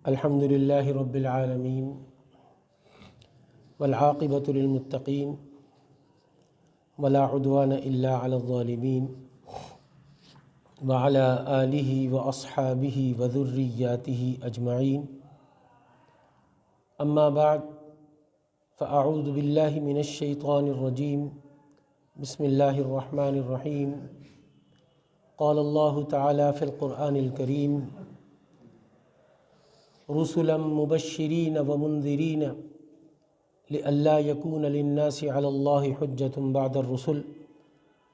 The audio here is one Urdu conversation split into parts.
الحمد للہ رب العالمین والعاقبۃ للمتقین ولا عدوان الا علی الظالمین وعلی آلہ واصحابہ وذریاتہ اجمعین اما بعد فاعوذ باللہ من الشیطان الرجیم بسم اللہ الرحمن الرحیم قال اللہ تعالی فی القرآن الکریم رسلا مبشرین ومنذرین لئلا یکون للناس علی اللہ حجة بعد الرسل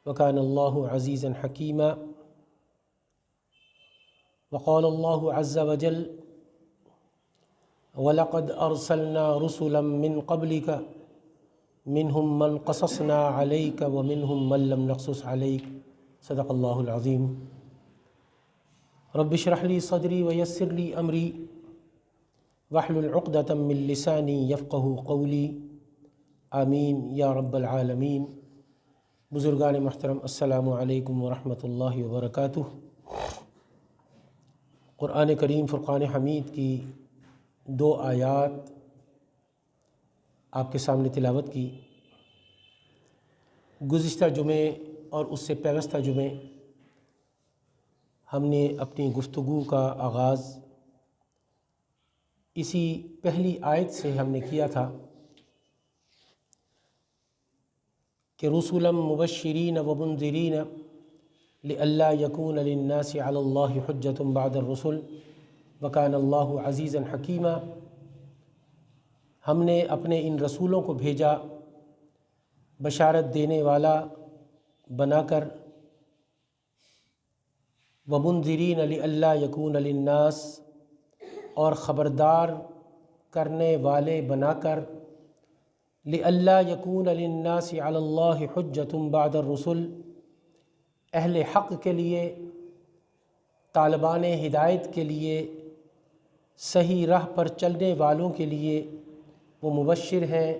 وکان اللہ عزیزا حکیما وقال اللہ عز وجل وَلَقَدْ أَرْسَلْنَا رُسُلًا مِّن قَبْلِكَ مِنْهُمْ مَنْ قَصَصْنَا عَلَيْكَ وَمِنْهُمْ مَنْ لَمْ نَقْصُصْ عَلَيْكَ صدق اللہ العظیم۔ رب اشرح لی صدری ویسر لی امری واحلل عقدۃ من لسانی یفقہوا قولی آمین یا رب العالمین۔ بزرگان محترم السلام علیکم ورحمۃ اللہ وبرکاتہ۔ قرآن کریم فرقان حمید کی 2 آیات آپ کے سامنے تلاوت کی۔ گزشتہ جمعے اور اس سے پیوستہ جمعے ہم نے اپنی گفتگو کا آغاز اسی پہلی آیت سے ہم نے کیا تھا کہ رسلا مبشرین ومنذرین لئلا یکون للناس علی اللہ حجة بعد الرسل وکان اللہ عزیزا حکیما۔ ہم نے اپنے ان رسولوں کو بھیجا بشارت دینے والا بنا کر، ومنذرین لئلا یکون للناس، اور خبردار کرنے والے بنا کر، لئلا یکون للناس علی اللہ حجة بعد الرسل، اہل حق کے لیے، طالبان ہدایت کے لیے، صحیح راہ پر چلنے والوں کے لیے وہ مبشر ہیں،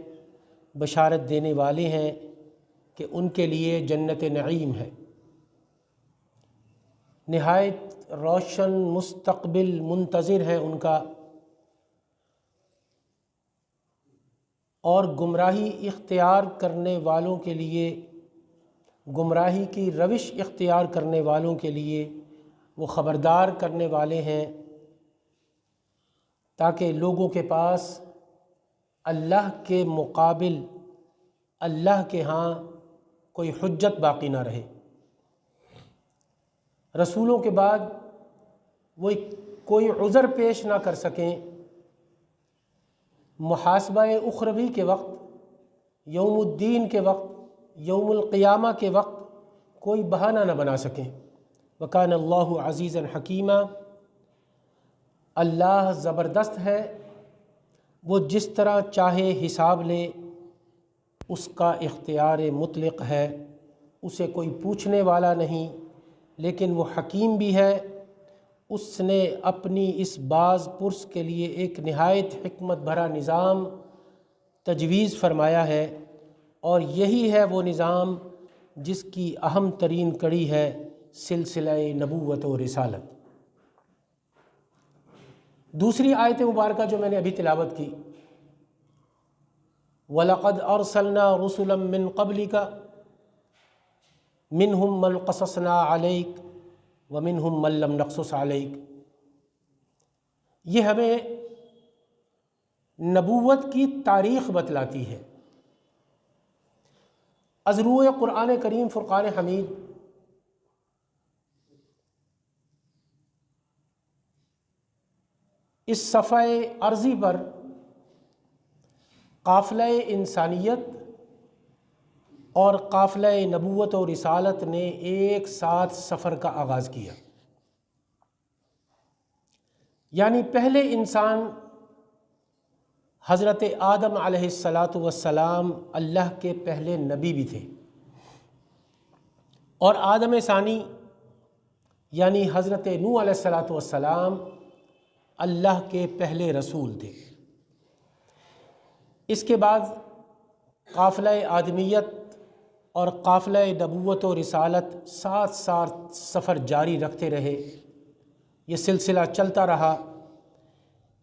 بشارت دینے والے ہیں کہ ان کے لیے جنت نعیم ہے، نہایت روشن مستقبل منتظر ہے ان کا، اور گمراہی اختیار کرنے والوں کے لیے، گمراہی کی روش اختیار کرنے والوں کے لیے وہ خبردار کرنے والے ہیں، تاکہ لوگوں کے پاس اللہ کے مقابل اللہ کے ہاں کوئی حجت باقی نہ رہے۔ رسولوں کے بعد وہ کوئی عذر پیش نہ کر سکیں، محاسبہ اخروی کے وقت، یوم الدین کے وقت، یوم القیامہ کے وقت کوئی بہانہ نہ بنا سکیں۔ وکان اللہ عزیزا حکیما، اللہ زبردست ہے، وہ جس طرح چاہے حساب لے، اس کا اختیار مطلق ہے، اسے کوئی پوچھنے والا نہیں، لیکن وہ حکیم بھی ہے۔ اس نے اپنی اس باز پرس کے لیے ایک نہایت حکمت بھرا نظام تجویز فرمایا ہے، اور یہی ہے وہ نظام جس کی اہم ترین کڑی ہے سلسلہ نبوت و رسالت۔ دوسری آیت مبارکہ جو میں نے ابھی تلاوت کی، وَلَقَدْ أَرْسَلْنَا رُسُلًا مِّن قَبْلِكَ مِنْهُمْ مَنْ قَصَصْنَا عَلَيْكَ وَمِنْهُمْ مَنْ لَمْ نَقْصُصْ عَلَيْكَ، یہ ہمیں نبوت کی تاریخ بتلاتی ہے۔ از روئے قرآن کریم فرقان حمید اس صفحہ ارضی پر قافلہ انسانیت اور قافلہ نبوت و رسالت نے ایک ساتھ سفر کا آغاز کیا، یعنی پہلے انسان حضرت آدم علیہ السلام اللہ کے پہلے نبی بھی تھے، اور آدم ثانی یعنی حضرت نوح علیہ السلام اللہ کے پہلے رسول تھے۔ اس کے بعد قافلہ آدمیت اور قافلہ نبوت و رسالت ساتھ ساتھ سفر جاری رکھتے رہے، یہ سلسلہ چلتا رہا،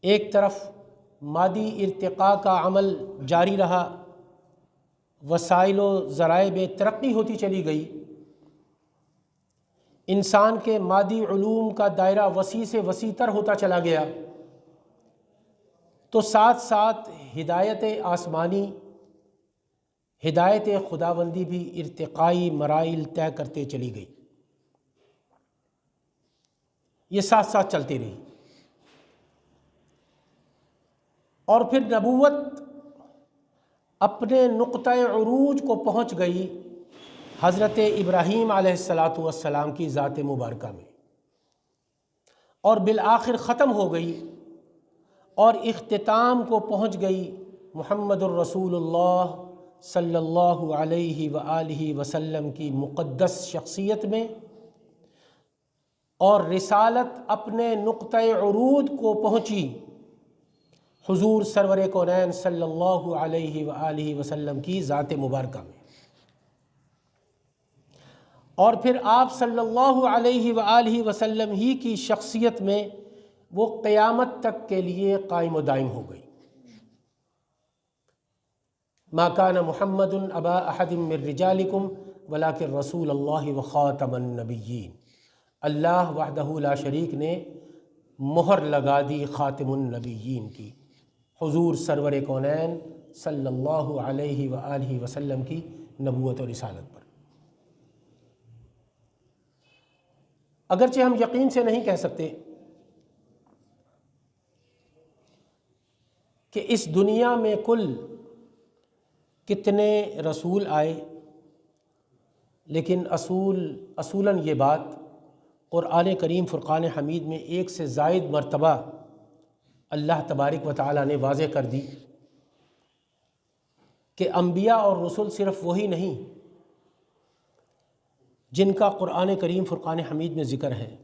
ایک طرف مادی ارتقاء کا عمل جاری رہا، وسائل و ذرائع میں ترقی ہوتی چلی گئی، انسان کے مادی علوم کا دائرہ وسیع سے وسیع تر ہوتا چلا گیا، تو ساتھ ساتھ ہدایت آسمانی، ہدایت خداوندی بھی ارتقائی مراحل طے کرتے چلی گئی، یہ ساتھ ساتھ چلتی رہی۔ اور پھر نبوت اپنے نقطہ عروج کو پہنچ گئی حضرت ابراہیم علیہ السلام کی ذات مبارکہ میں، اور بالآخر ختم ہو گئی اور اختتام کو پہنچ گئی محمد الرسول اللہ صلی اللہ علیہ وآلہ وسلم کی مقدس شخصیت میں، اور رسالت اپنے نقطہ عروج کو پہنچی حضور سرور کونین صلی اللہ علیہ وآلہ وسلم کی ذات مبارکہ میں، اور پھر آپ صلی اللہ علیہ وآلہ وسلم ہی کی شخصیت میں وہ قیامت تک کے لیے قائم و دائم ہو گئی۔ ما کان محمد ابا احد من رجالکم ولکن رسول اللہ وخاتم النبیین، اللہ وحدہ لا شریک نے مہر لگا دی خاتم النبیین کی، حضور سرور کونین صلی اللہ علیہ وآلہ وسلم کی نبوت و رسالت پر۔ اگرچہ ہم یقین سے نہیں کہہ سکتے کہ اس دنیا میں کل کتنے رسول آئے، لیکن اصولاً یہ بات قرآن کریم فرقان حمید میں ایک سے زائد مرتبہ اللہ تبارک و تعالیٰ نے واضح کر دی کہ انبیاء اور رسول صرف وہی نہیں جن کا قرآن کریم فرقان حمید میں ذکر ہے۔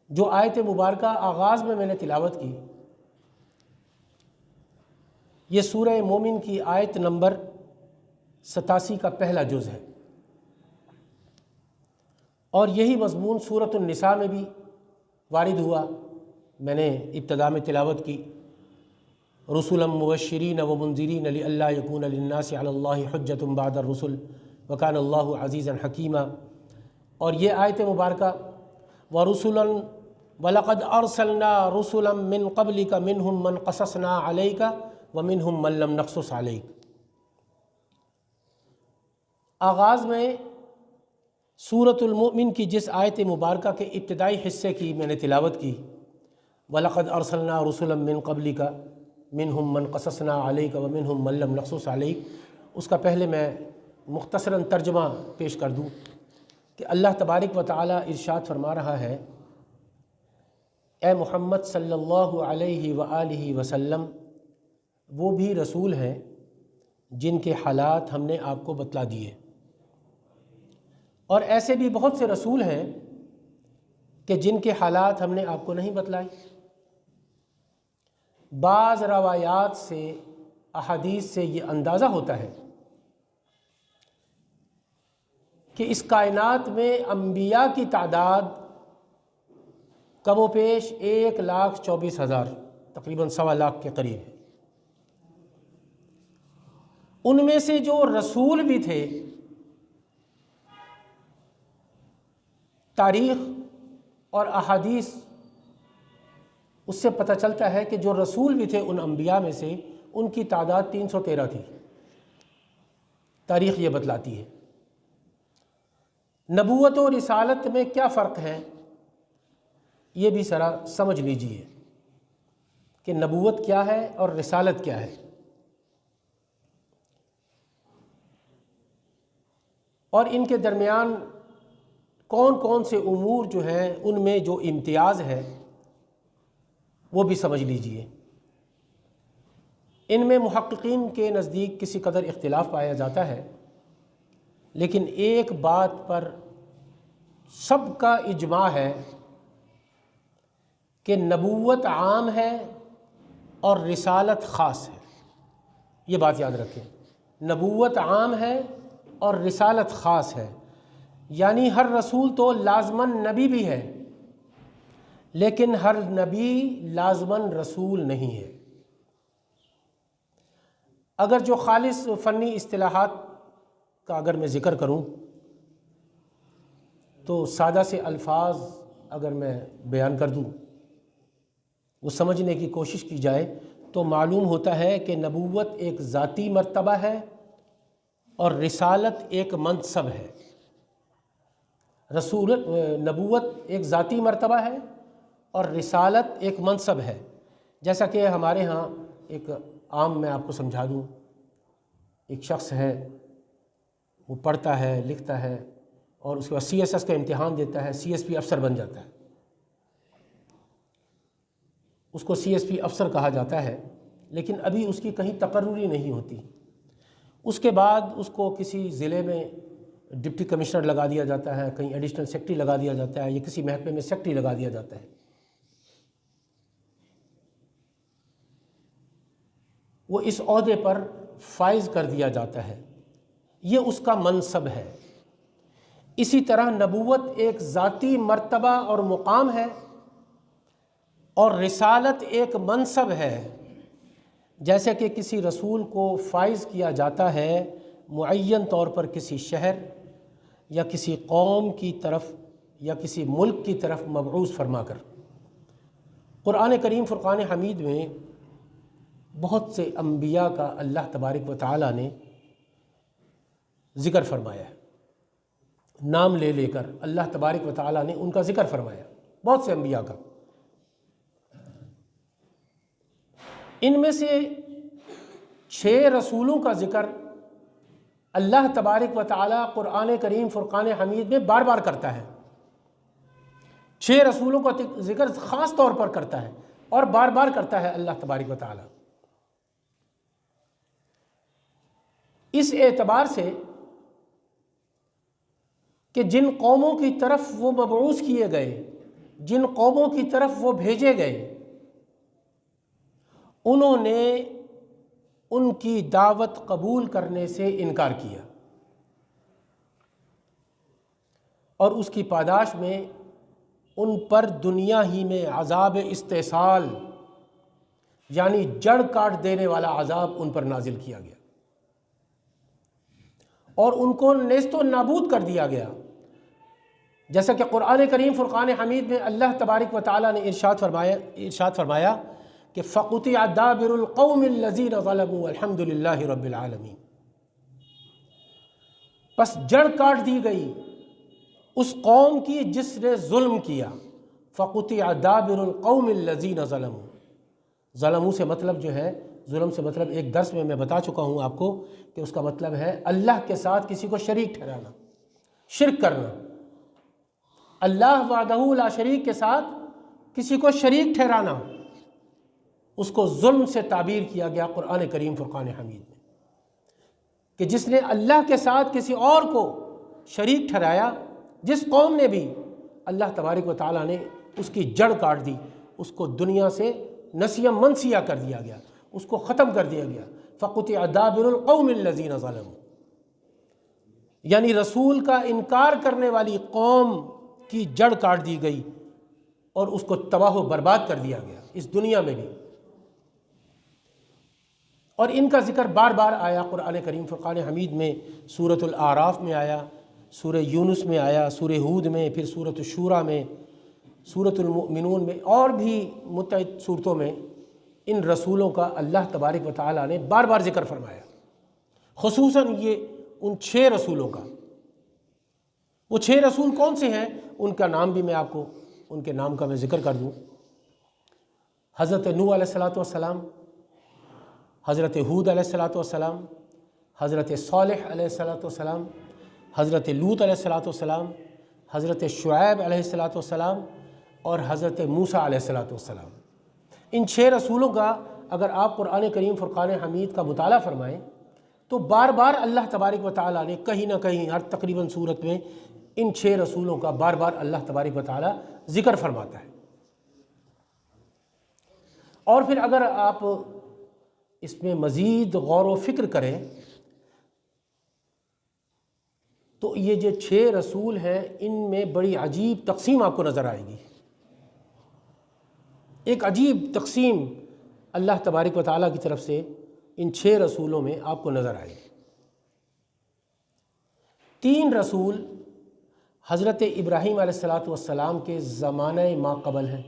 جو آیت مبارکہ آغاز میں نے تلاوت کی، یہ سورہ مومن کی آیت نمبر 87 کا پہلا جز ہے، اور یہی مضمون سورۃ النساء میں بھی وارد ہوا۔ میں نے ابتدا میں تلاوت کی، رسلا مبشرین ومنذرین لئلا یکون للناس علی اللہ حجۃ بعد الرسل وکان اللہ عزیزا حکیما، اور یہ آیت مبارکہ ورسلا وَلَقَدْ أَرْسَلْنَا رُسُلًا مِّن قَبْلِكَ مِنْهُمْ مَنْ قَصَصْنَا عَلَيْكَ وَمِنْهُمْ مَنْ لَمْ نَقْصُصْ عَلَيْكَ۔ آغاز میں سورۃ المؤمن کی جس آیت مبارکہ کے ابتدائی حصے کی میں نے تلاوت کی، وَلَقَدْ أَرْسَلْنَا رُسُلًا مِّن قَبْلِكَ مِنْهُمْ مَنْ قَصَصْنَا عَلَيْكَ وَمِنْهُمْ مَنْ لَمْ نَقْصُصْ عَلَيْكَ، اس کا پہلے میں مختصراً ترجمہ پیش کر دوں کہ اللہ تبارک و تعالیٰ ارشاد فرما رہا ہے، اے محمد صلی اللہ علیہ وآلہ وسلم، وہ بھی رسول ہیں جن کے حالات ہم نے آپ کو بتلا دیے، اور ایسے بھی بہت سے رسول ہیں کہ جن کے حالات ہم نے آپ کو نہیں بتلائے۔ بعض روایات سے، احادیث سے یہ اندازہ ہوتا ہے کہ اس کائنات میں انبیاء کی تعداد کم و بیش 1,24,000، تقریباً 1.25 لاکھ کے قریب ہے۔ ان میں سے جو رسول بھی تھے، تاریخ اور احادیث اس سے پتہ چلتا ہے کہ جو رسول بھی تھے ان انبیاء میں سے، ان کی تعداد 313 تھی، تاریخ یہ بتلاتی ہے۔ نبوت و رسالت میں کیا فرق ہے، یہ بھی ذرا سمجھ لیجئے کہ نبوت کیا ہے اور رسالت کیا ہے، اور ان کے درمیان کون کون سے امور جو ہیں ان میں جو امتیاز ہے وہ بھی سمجھ لیجئے۔ ان میں محققین کے نزدیک کسی قدر اختلاف پایا جاتا ہے، لیکن ایک بات پر سب کا اجماع ہے کہ نبوت عام ہے اور رسالت خاص ہے۔ یہ بات یاد رکھیں، نبوت عام ہے اور رسالت خاص ہے، یعنی ہر رسول تو لازماً نبی بھی ہے، لیکن ہر نبی لازماً رسول نہیں ہے۔ اگر جو خالص فنی اصطلاحات کا اگر میں ذکر کروں تو سادہ سے الفاظ اگر میں بیان کر دوں، وہ سمجھنے کی کوشش کی جائے تو معلوم ہوتا ہے کہ نبوت ایک ذاتی مرتبہ ہے اور رسالت ایک منصب ہے۔ نبوت ایک ذاتی مرتبہ ہے اور رسالت ایک منصب ہے۔ جیسا کہ ہمارے ہاں ایک عام میں آپ کو سمجھا دوں، ایک شخص ہے، وہ پڑھتا ہے، لکھتا ہے اور اس کے بعد CSS کا امتحان دیتا ہے، CSP افسر بن جاتا ہے۔ اس کو CSP افسر کہا جاتا ہے، لیکن ابھی اس کی کہیں تقرری نہیں ہوتی۔ اس کے بعد اس کو کسی ضلع میں ڈپٹی کمشنر لگا دیا جاتا ہے، کہیں ایڈیشنل سیکرٹری لگا دیا جاتا ہے، یا کسی محکمے میں سیکرٹری لگا دیا جاتا ہے۔ وہ اس عہدے پر فائز کر دیا جاتا ہے، یہ اس کا منصب ہے۔ اسی طرح نبوت ایک ذاتی مرتبہ اور مقام ہے اور رسالت ایک منصب ہے۔ جیسے کہ کسی رسول کو فائز کیا جاتا ہے معین طور پر کسی شہر یا کسی قوم کی طرف یا کسی ملک کی طرف مبعوث فرما کر۔ قرآن کریم فرقان حمید میں بہت سے انبیاء کا اللہ تبارک و تعالیٰ نے ذکر فرمایا ہے، نام لے لے کر اللہ تبارک و تعالیٰ نے ان کا ذکر فرمایا، بہت سے انبیاء کا۔ ان میں سے 6 رسولوں کا ذکر اللہ تبارک و تعالیٰ قرآن کریم فرقان حمید میں بار بار کرتا ہے۔ 6 رسولوں کا ذکر خاص طور پر کرتا ہے اور بار بار کرتا ہے اللہ تبارک و تعالیٰ۔ اس اعتبار سے کہ جن قوموں کی طرف وہ مبعوث کیے گئے، جن قوموں کی طرف وہ بھیجے گئے، انہوں نے ان کی دعوت قبول کرنے سے انکار کیا اور اس کی پاداش میں ان پر دنیا ہی میں عذاب استحصال یعنی جڑ کاٹ دینے والا عذاب ان پر نازل کیا گیا اور ان کو نیست و نابود کر دیا گیا۔ جیسا کہ قرآن کریم فرقان حمید میں اللہ تبارک و تعالیٰ نے ارشاد فرمایا کہ فَقُطِعَ دَابِرُ الْقَوْمِ الَّذِينَ ظَلَمُوا وَالْحَمْدُ لِلَّهِ رَبِّ الْعَالَمِينَ، پس جڑ کاٹ دی گئی اس قوم کی جس نے ظلم کیا۔ فَقُطِعَ دَابِرُ الْقَوْمِ الَّذِينَ ظَلَمُوا، ظلموں سے مطلب جو ہے، ظلم سے مطلب ایک درس میں بتا چکا ہوں آپ کو کہ اس کا مطلب ہے اللہ کے ساتھ کسی کو شریک ٹھہرانا، شرک کرنا۔ اللہ وحدہ لا شریک کے ساتھ کسی کو شریک ٹھہرانا، اس کو ظلم سے تعبیر کیا گیا قرآن کریم فرقان حمید میں، کہ جس نے اللہ کے ساتھ کسی اور کو شریک ٹھہرایا، جس قوم نے بھی، اللہ تبارک و تعالیٰ نے اس کی جڑ کاٹ دی، اس کو دنیا سے نسیہ منسیہ کر دیا گیا، اس کو ختم کر دیا گیا۔ فَقُطِعَ دَابِرُ الْقَوْمِ الَّذِينَ ظَلَمُوا، یعنی رسول کا انکار کرنے والی قوم کی جڑ کاٹ دی گئی اور اس کو تباہ و برباد کر دیا گیا اس دنیا میں بھی۔ اور ان کا ذکر بار بار آیا قرآن کریم فرقان حمید میں، سورۃ الاعراف میں آیا، سورہ یونس میں آیا، سورہ ہود میں، پھر سورۃ الشورى میں، سورۃ المؤمنون میں، اور بھی متعدد صورتوں میں ان رسولوں کا اللہ تبارک و تعالیٰ نے بار بار ذکر فرمایا، خصوصاً یہ ان 6 رسولوں کا۔ وہ 6 رسول کون سے ہیں؟ ان کا نام بھی میں آپ کو ان کے نام کا میں ذکر کر دوں۔ حضرت نوح علیہ السلام، حضرت ہود علیہ السلام، حضرت صالح علیہ السلام، حضرت لوط علیہ السلام، حضرت شعیب علیہ السلام اور حضرت موسیٰ علیہ السلام۔ ان 6 رسولوں کا اگر آپ قرآن کریم فرقان حمید کا مطالعہ فرمائیں تو بار بار اللہ تبارک و تعالیٰ نے کہیں نہ کہیں ہر تقریباً صورت میں ان 6 رسولوں کا بار بار اللہ تبارک و تعالیٰ ذکر فرماتا ہے۔ اور پھر اگر آپ اس میں مزید غور و فکر کریں تو یہ جو 6 رسول ہیں ان میں بڑی عجیب تقسیم آپ کو نظر آئے گی۔ ایک عجیب تقسیم اللہ تبارک و تعالیٰ کی طرف سے ان 6 رسولوں میں آپ کو نظر آئے گی۔ 3 رسول حضرت ابراہیم علیہ السلام کے زمانہ ما قبل ہیں۔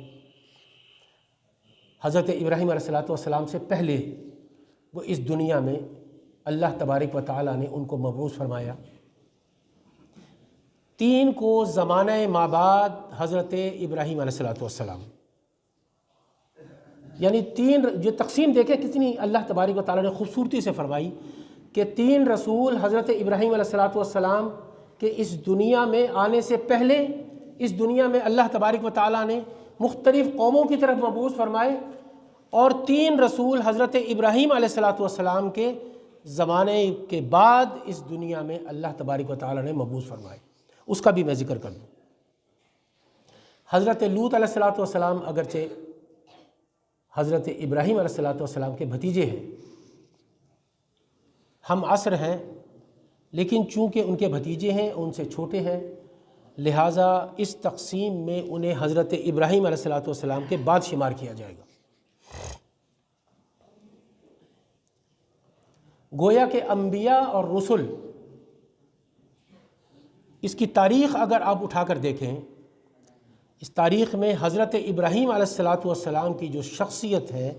حضرت ابراہیم علیہ السلام سے پہلے وہ اس دنیا میں اللہ تبارک و تعالیٰ نے ان کو مبعوث فرمایا۔ 3 کو زمانہ ما بعد حضرت ابراہیم علیہ السلام، یعنی 3 جو تقسیم دیکھیں کتنی اللہ تبارک و تعالیٰ نے خوبصورتی سے فرمائی کہ 3 رسول حضرت ابراہیم علیہ السلام کے اس دنیا میں آنے سے پہلے اس دنیا میں اللہ تبارک و تعالیٰ نے مختلف قوموں کی طرف مبعوث فرمائے، اور 3 رسول حضرت ابراہیم علیہ السلام کے زمانے کے بعد اس دنیا میں اللہ تبارک و تعالیٰ نے مبعوث فرمائے۔ اس کا بھی میں ذکر کر دوں۔ حضرت لوط علیہ السلام اگرچہ حضرت ابراہیم علیہ السلام کے بھتیجے ہیں، ہم عصر ہیں، لیکن چونکہ ان کے بھتیجے ہیں، ان سے چھوٹے ہیں، لہٰذا اس تقسیم میں انہیں حضرت ابراہیم علیہ السلام کے بعد شمار کیا جائے گا۔ گویا کہ انبیاء اور رسل، اس کی تاریخ اگر آپ اٹھا کر دیکھیں، اس تاریخ میں حضرت ابراہیم علیہ السلام کی جو شخصیت ہے،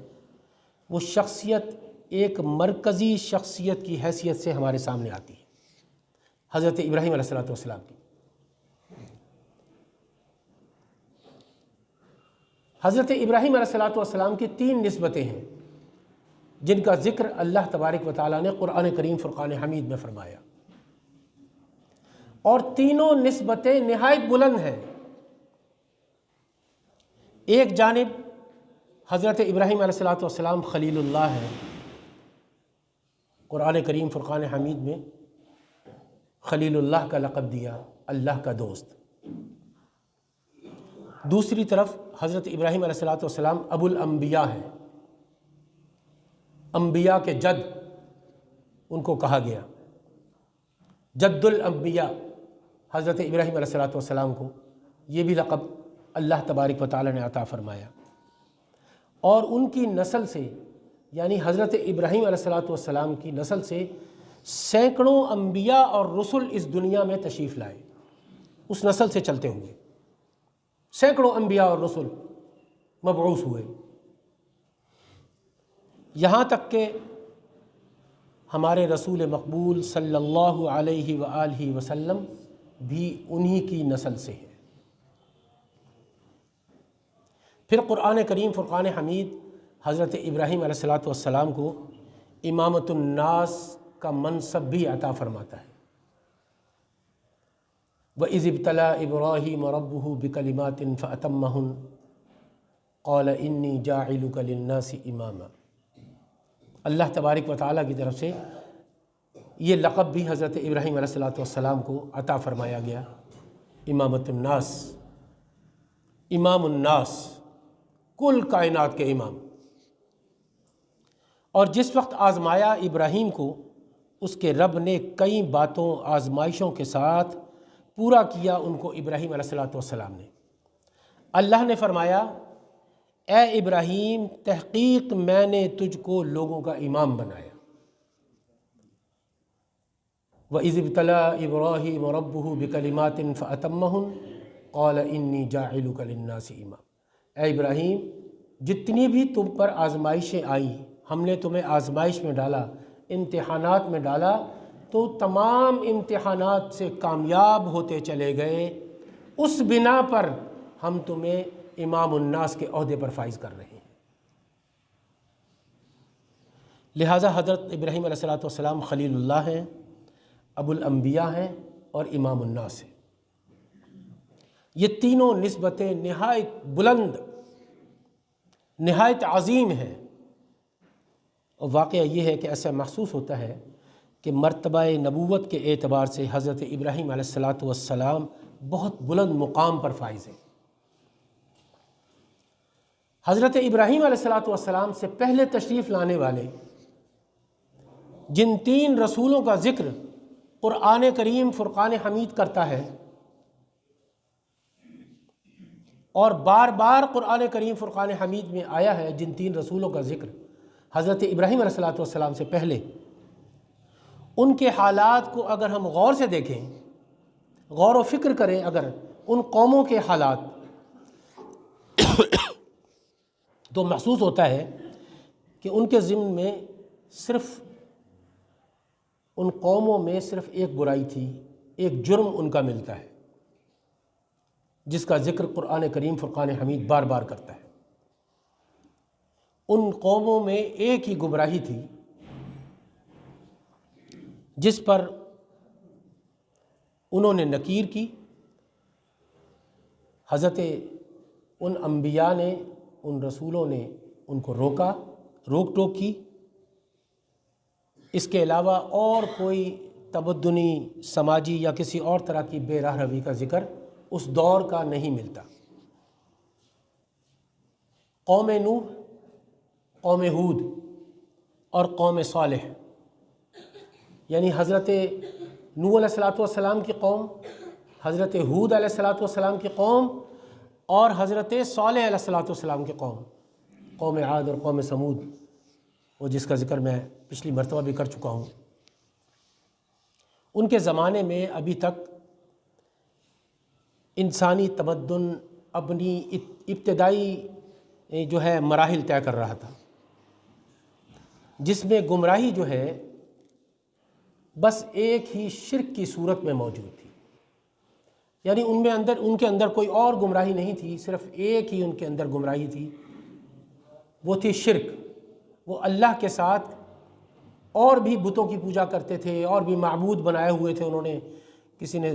وہ شخصیت ایک مرکزی شخصیت کی حیثیت سے ہمارے سامنے آتی ہے۔ حضرت ابراہیم علیہ السلام کی، حضرت ابراہیم علیہ السلام کی 3 نسبتیں ہیں جن کا ذکر اللہ تبارک و تعالیٰ نے قرآن کریم فرقان حمید میں فرمایا، اور تینوں نسبتیں نہایت بلند ہیں۔ ایک جانب حضرت ابراہیم علیہ السلام خلیل اللہ ہے، قرآن کریم فرقان حمید میں خلیل اللہ کا لقب دیا، اللہ کا دوست۔ دوسری طرف حضرت ابراہیم علیہ السلام ابو الانبیاء ہیں، انبیاء کے جد ان کو کہا گیا، جد الانبیاء حضرت ابراہیم علیہ السلام کو یہ بھی لقب اللہ تبارک و تعالی نے عطا فرمایا۔ اور ان کی نسل سے، یعنی حضرت ابراہیم علیہ السلام کی نسل سے سینکڑوں انبیاء اور رسل اس دنیا میں تشریف لائے، اس نسل سے چلتے ہوئے سینکڑوں انبیاء اور رسل مبعوث ہوئے، یہاں تک کہ ہمارے رسول مقبول صلی اللہ علیہ وآلہ وسلم بھی انہی کی نسل سے ہے۔ پھر قرآن کریم فرقان حمید حضرت ابراہیم علیہ السلام کو امامت الناس کا منصب بھی عطا فرماتا ہے۔ وَإِذِ ابْتَلَىٰ إِبْرَاهِيمَ رَبُّهُ بِكَلِمَاتٍ فَأَتَمَّهُنَّ قَالَ إِنِّي جَاعِلُكَ لِلنَّاسِ إِمَامًا۔ اللہ تبارک و تعالیٰ کی طرف سے یہ لقب بھی حضرت ابراہیم علیہ السلام کو عطا فرمایا گیا، امامت الناس، امام الناس، کل کائنات کے امام۔ اور جس وقت آزمایا ابراہیم کو، اس کے رب نے کئی باتوں آزمائشوں کے ساتھ پورا کیا ان کو ابراہیم علیہ السلام نے۔ اللہ نے فرمایا، اے ابراہیم، تحقیق میں نے تجھ کو لوگوں کا امام بنایا۔ وَإِذِ ابْتَلَىٰ إِبْرَاهِيمَ رَبُّهُ بِكَلِمَاتٍ فَأَتَمَّهُنَّ قَالَ إِنِّي جَاعِلُكَ لِلنَّاسِ إِمَامًا۔ اے ابراہیم، جتنی بھی تم پر آزمائشیں آئیں، ہم نے تمہیں آزمائش میں ڈالا، امتحانات میں ڈالا، تو تمام امتحانات سے کامیاب ہوتے چلے گئے، اس بنا پر ہم تمہیں امام الناس کے عہدے پر فائز کر رہے ہیں۔ لہٰذا حضرت ابراہیم علیہ السلام خلیل اللہ ہیں، ابو الانبیاء ہیں اور امام الناس ہیں۔ یہ تینوں نسبتیں نہایت بلند، نہایت عظیم ہیں، اور واقعہ یہ ہے کہ ایسا محسوس ہوتا ہے کہ مرتبہ نبوت کے اعتبار سے حضرت ابراہیم علیہ السلام بہت بلند مقام پر فائز ہیں۔ حضرت ابراہیم علیہ السلام سے پہلے تشریف لانے والے جن 3 رسولوں کا ذکر قرآن کریم فرقان حمید کرتا ہے، اور بار بار قرآن کریم فرقان حمید میں آیا ہے جن 3 رسولوں کا ذکر حضرت ابراہیم علیہ السلام سے پہلے، ان کے حالات کو اگر ہم غور سے دیکھیں، غور و فکر کریں اگر ان قوموں کے حالات، تو محسوس ہوتا ہے کہ ان کے ضمن میں صرف ان قوموں میں صرف ایک برائی تھی، ایک جرم ان کا ملتا ہے جس کا ذکر قرآن کریم فرقان حمید بار بار کرتا ہے۔ ان قوموں میں ایک ہی گمراہی تھی جس پر انہوں نے نکیر کی، حضرت ان انبیاء نے، ان رسولوں نے ان کو روکا، روک ٹوک کی۔ اس کے علاوہ اور کوئی تمدنی، سماجی یا کسی اور طرح کی بے راہ روی کا ذکر اس دور کا نہیں ملتا۔ قوم نوح، قوم ہود اور قوم صالح، یعنی حضرت نوح علیہ السلام کی قوم، حضرت ہود علیہ السلام کی قوم اور حضرت صالح علیہ السلام کی قوم، قوم عاد اور قوم سمود، وہ جس کا ذکر میں پچھلی مرتبہ بھی کر چکا ہوں۔ ان کے زمانے میں ابھی تک انسانی تمدن اپنی ابتدائی جو ہے مراحل طے کر رہا تھا، جس میں گمراہی جو ہے بس ایک ہی شرک کی صورت میں موجود تھی، یعنی ان کے اندر کوئی اور گمراہی نہیں تھی، صرف ایک ہی ان کے اندر گمراہی تھی، وہ تھی شرک۔ وہ اللہ کے ساتھ اور بھی بتوں کی پوجا کرتے تھے، اور بھی معبود بنائے ہوئے تھے انہوں نے۔ کسی نے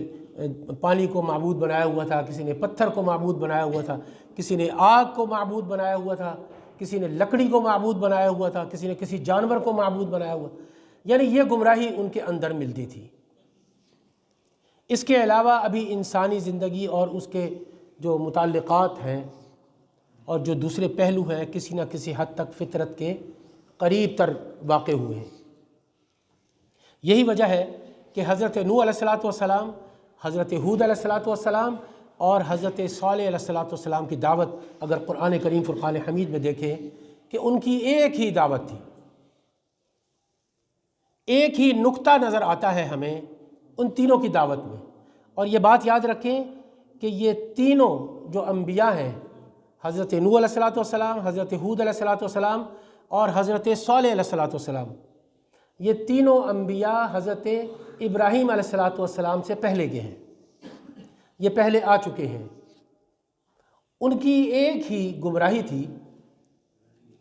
پانی کو معبود بنایا ہوا تھا، کسی نے پتھر کو معبود بنایا ہوا تھا، کسی نے آگ کو معبود بنایا ہوا تھا، کسی نے لکڑی کو معبود بنایا ہوا تھا، کسی نے کسی جانور کو معبود بنایا ہوا، یعنی یہ گمراہی ان کے اندر ملتی تھی۔ اس کے علاوہ ابھی انسانی زندگی اور اس کے جو متعلقات ہیں اور جو دوسرے پہلو ہیں کسی نہ کسی حد تک فطرت کے قریب تر واقع ہوئے ہیں۔ یہی وجہ ہے کہ حضرت نوح علیہ السلام، حضرت ہود علیہ السلام اور حضرت صالح علیہ السلام کی دعوت اگر قرآن کریم فرقان حمید میں دیکھیں کہ ان کی ایک ہی دعوت تھی، ایک ہی نقطہ نظر آتا ہے ہمیں ان تینوں کی دعوت میں۔ اور یہ بات یاد رکھیں کہ یہ تینوں جو انبیاء ہیں، حضرت نوح علیہ السلام، حضرت ہود علیہ السلام اور حضرت صالح علیہ السلام، یہ تینوں انبیاء حضرت ابراہیم علیہ السلام سے پہلے کے ہیں، یہ پہلے آ چکے ہیں۔ ان کی ایک ہی گمراہی تھی،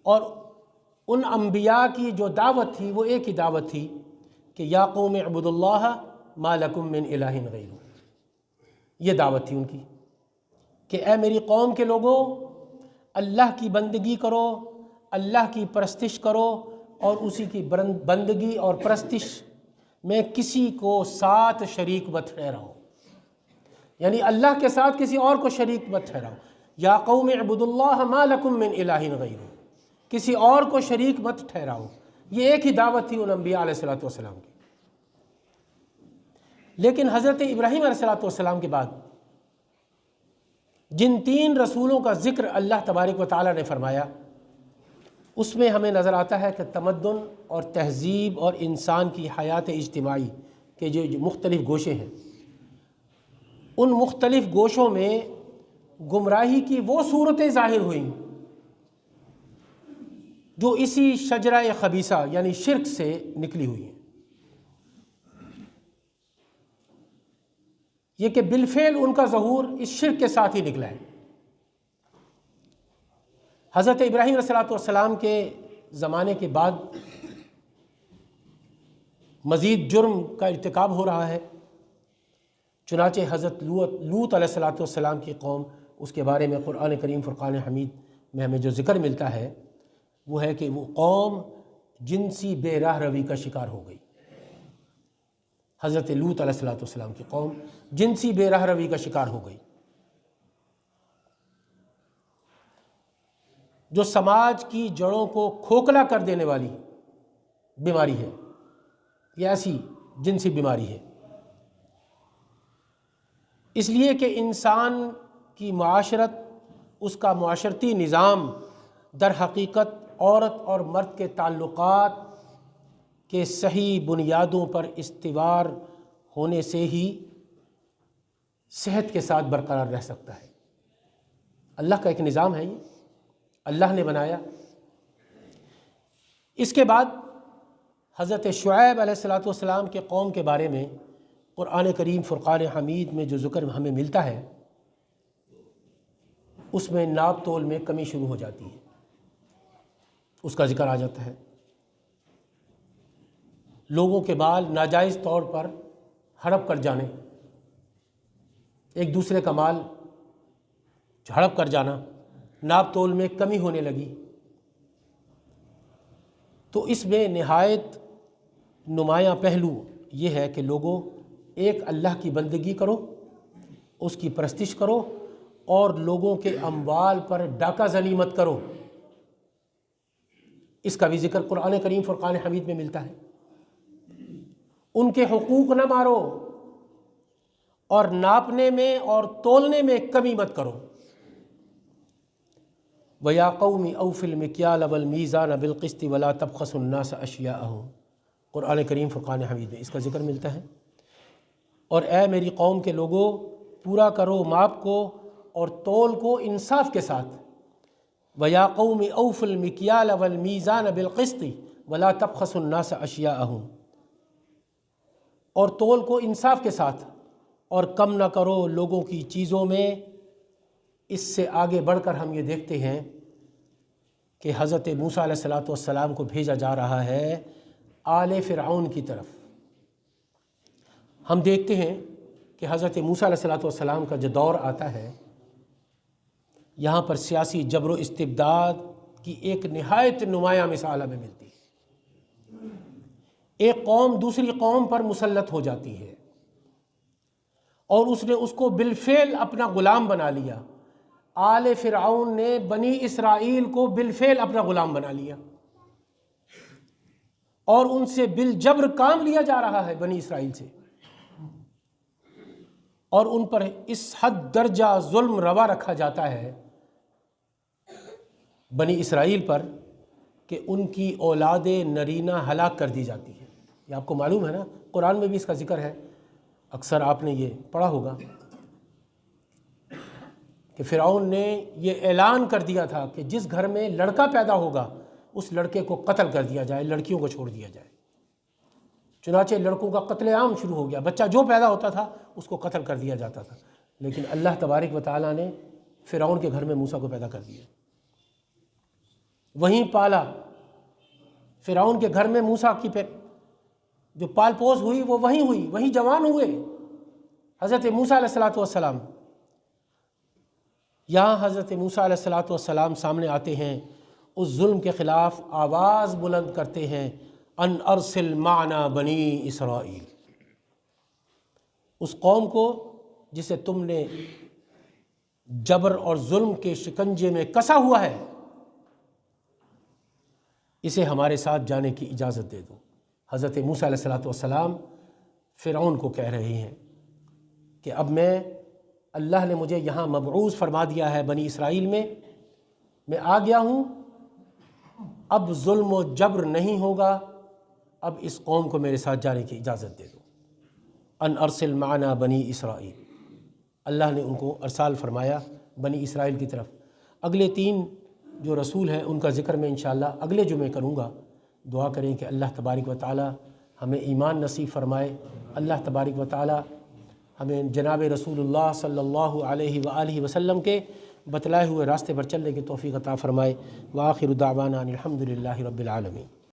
اور ان انبیاء کی جو دعوت تھی وہ ایک ہی دعوت تھی کہ یا قوم اعبدوا اللہ ما لکم من الہ غیرہ۔ یہ دعوت تھی ان کی کہ اے میری قوم کے لوگوں، اللہ کی بندگی کرو، اللہ کی پرستش کرو، اور اسی کی بندگی اور پرستش میں کسی کو ساتھ شریک مت ٹھہراؤ، یعنی اللہ کے ساتھ کسی اور کو شریک مت ٹھہراؤ۔ یا قوم اعبدوا اللہ ما لکم من الہ غیرہ، کسی اور کو شریک مت ٹھہراؤ۔ یہ ایک ہی دعوت تھی ان انبیاء علیہ السلام کی۔ لیکن حضرت ابراہیم علیہ السلام کے بعد جن 3 رسولوں کا ذکر اللہ تبارک و تعالیٰ نے فرمایا، اس میں ہمیں نظر آتا ہے کہ تمدن اور تہذیب اور انسان کی حیات اجتماعی کے جو مختلف گوشے ہیں، ان مختلف گوشوں میں گمراہی کی وہ صورتیں ظاہر ہوئیں جو اسی شجرہ خبیثہ یعنی شرک سے نکلی ہوئی ہیں۔ یہ کہ بالفعل ان کا ظہور اس شرک کے ساتھ ہی نکلا ہے۔ حضرت ابراہیم علیہ السلام کے زمانے کے بعد مزید جرم کا ارتکاب ہو رہا ہے، چنانچہ حضرت لوط علیہ السلام کی قوم، اس کے بارے میں قرآن کریم فرقان حمید میں ہمیں جو ذکر ملتا ہے وہ ہے کہ وہ قوم جنسی بے راہ روی کا شکار ہو گئی۔ حضرت لوط علیہ السلام کی قوم جنسی بے راہ روی کا شکار ہو گئی، جو سماج کی جڑوں کو کھوکھلا کر دینے والی بیماری ہے۔ یہ ایسی جنسی بیماری ہے، اس لیے کہ انسان کی معاشرت اس کا معاشرتی نظام در حقیقت عورت اور مرد کے تعلقات کے صحیح بنیادوں پر استوار ہونے سے ہی صحت کے ساتھ برقرار رہ سکتا ہے۔ اللہ کا ایک نظام ہے، یہ اللہ نے بنایا۔ اس کے بعد حضرت شعیب علیہ السلام کے قوم کے بارے میں قرآن کریم فرقان حمید میں جو ذکر ہمیں ملتا ہے، اس میں ناپ تول میں کمی شروع ہو جاتی ہے، اس کا ذکر آ جاتا ہے۔ لوگوں کے بال ناجائز طور پر ہڑپ کر جانے، ایک دوسرے کا مال ہڑپ کر جانا، ناپ تول میں کمی ہونے لگی۔ تو اس میں نہایت نمایاں پہلو یہ ہے کہ لوگوں ایک اللہ کی بندگی کرو، اس کی پرستش کرو، اور لوگوں کے اموال پر ڈاکہ زنی مت کرو۔ اس کا بھی ذکر قرآن کریم فرقان حمید میں ملتا ہے۔ ان کے حقوق نہ مارو، اور ناپنے میں اور تولنے میں کمی مت کرو۔ وَيَا قَوْمِ أَوْفِوا الْمِكْيَالَ وَالْمِيزَانَ بِالْقِسْطِ وَلَا تَبْخَسُوا النَّاسَ أَشْيَاءَهُمْ، قرآن کریم فرقان حمید میں اس کا ذکر ملتا ہے۔ اور اے میری قوم کے لوگوں، پورا کرو ماپ کو اور تول کو انصاف کے ساتھ۔ وَيَا قَوْمِ أَوْفُوا الْمِكْيَالَ وَالْمِيزَانَ بِالْقِسْطِ وَلَا تَبْخَسُوا النَّاسَ أَشْيَاءَهُمْ، اور تول کو انصاف کے ساتھ، اور کم نہ کرو لوگوں کی چیزوں میں۔ اس سے آگے بڑھ کر ہم یہ دیکھتے ہیں کہ حضرت موسیٰ علیہ السلام کو بھیجا جا رہا ہے آل فرعون کی طرف۔ ہم دیکھتے ہیں کہ حضرت موسیٰ علیہ السلام کا جو دور آتا ہے، یہاں پر سیاسی جبر و استبداد کی ایک نہایت نمایاں مثال ہمیں ملتی ہے۔ ایک قوم دوسری قوم پر مسلط ہو جاتی ہے، اور اس نے اس کو بالفعل اپنا غلام بنا لیا۔ آل فرعون نے بنی اسرائیل کو بالفعل اپنا غلام بنا لیا، اور ان سے بالجبر کام لیا جا رہا ہے بنی اسرائیل سے، اور ان پر اس حد درجہ ظلم روا رکھا جاتا ہے بنی اسرائیل پر کہ ان کی اولاد نرینہ ہلاک کر دی جاتی ہے۔ یہ آپ کو معلوم ہے نا، قرآن میں بھی اس کا ذکر ہے، اکثر آپ نے یہ پڑھا ہوگا کہ فرعون نے یہ اعلان کر دیا تھا کہ جس گھر میں لڑکا پیدا ہوگا اس لڑکے کو قتل کر دیا جائے، لڑکیوں کو چھوڑ دیا جائے۔ چنانچہ لڑکوں کا قتل عام شروع ہو گیا، بچہ جو پیدا ہوتا تھا اس کو قتل کر دیا جاتا تھا۔ لیکن اللہ تبارک و تعالیٰ نے فرعون کے گھر میں موسیٰ کو پیدا کر دیا، وہیں پالا۔ فرعون کے گھر میں موسیٰ کی جو پال پوس ہوئی وہ وہیں ہوئی، وہیں جوان ہوئے حضرت موسیٰ علیہ السلام۔ یہاں حضرت موسیٰ علیہ السلام سامنے آتے ہیں، اس ظلم کے خلاف آواز بلند کرتے ہیں، ان ارسل معنا بنی اسرائیل۔ اس قوم کو جسے تم نے جبر اور ظلم کے شکنجے میں کسا ہوا ہے، اسے ہمارے ساتھ جانے کی اجازت دے دو۔ حضرت موسیٰ علیہ السلام فرعون کو کہہ رہے ہیں کہ اب اللہ نے مجھے یہاں مبعوث فرما دیا ہے بنی اسرائیل میں آ گیا ہوں، اب ظلم و جبر نہیں ہوگا، اب اس قوم کو میرے ساتھ جانے کی اجازت دے دو۔ ان ارسل معنا بنی اسرائیل، اللہ نے ان کو ارسال فرمایا بنی اسرائیل کی طرف۔ اگلے 3 جو رسول ہیں ان کا ذکر میں انشاءاللہ اگلے جمعے کروں گا۔ دعا کریں کہ اللہ تبارک و تعالی ہمیں ایمان نصیب فرمائے، اللہ تبارک و تعالی ہمیں جناب رسول اللہ صلی اللہ علیہ وآلہ وسلم کے بتلائے ہوئے راستے پر چلنے کی توفیق عطا فرمائے۔ وآخر دعوانا ان الحمد للہ رب العالمین۔